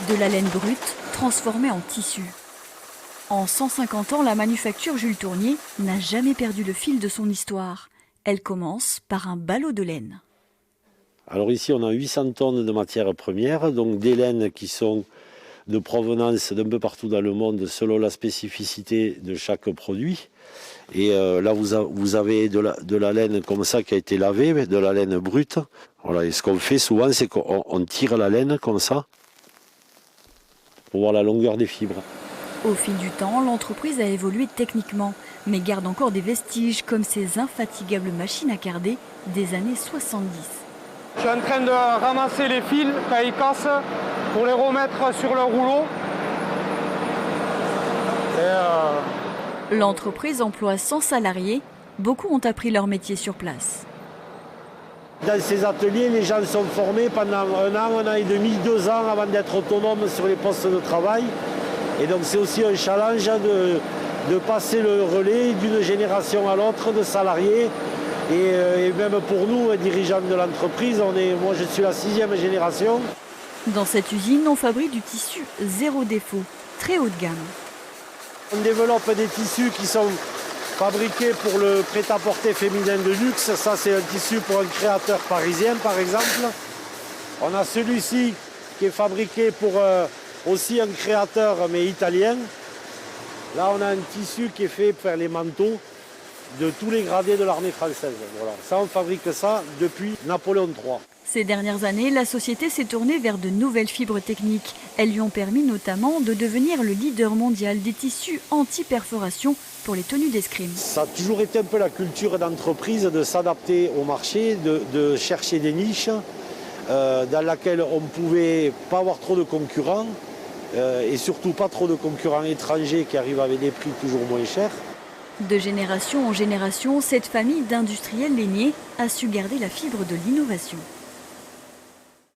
De la laine brute transformée en tissu. En 150 ans, la manufacture Jules Tournier n'a jamais perdu le fil de son histoire. Elle commence par un ballot de laine. Alors ici, on a 800 tonnes de matières premières, donc des laines qui sont de provenance d'un peu partout dans le monde selon la spécificité de chaque produit. Et là, vous avez de la laine comme ça qui a été lavée, de la laine brute. Voilà, et ce qu'on fait souvent, c'est qu'on tire la laine comme ça pour voir la longueur des fibres. Au fil du temps, l'entreprise a évolué techniquement, mais garde encore des vestiges comme ces infatigables machines à carder des années 70. Je suis en train de ramasser les fils quand ils cassent pour les remettre sur le rouleau. L'entreprise emploie 100 salariés. Beaucoup ont appris leur métier sur place. Dans ces ateliers, les gens sont formés pendant un an et demi, 2 ans avant d'être autonomes sur les postes de travail. Et donc c'est aussi un challenge de passer le relais d'une génération à l'autre de salariés. Et même pour nous, dirigeants de l'entreprise, moi je suis la 6e génération. Dans cette usine, on fabrique du tissu zéro défaut, très haut de gamme. On développe des tissus qui sont fabriqués pour le prêt-à-porter féminin de luxe. Ça, c'est un tissu pour un créateur parisien, par exemple. On a celui-ci qui est fabriqué pour aussi un créateur, mais italien. Là, on a un tissu qui est fait pour faire les manteaux de tous les gradés de l'armée française. Voilà. Ça, on fabrique ça depuis Napoléon III. Ces dernières années, la société s'est tournée vers de nouvelles fibres techniques. Elles lui ont permis notamment de devenir le leader mondial des tissus anti-perforation pour les tenues d'escrime. Ça a toujours été un peu la culture d'entreprise de s'adapter au marché, de chercher des niches dans lesquelles on ne pouvait pas avoir trop de concurrents et surtout pas trop de concurrents étrangers qui arrivent avec des prix toujours moins chers. De génération en génération, cette famille d'industriels lainiers a su garder la fibre de l'innovation.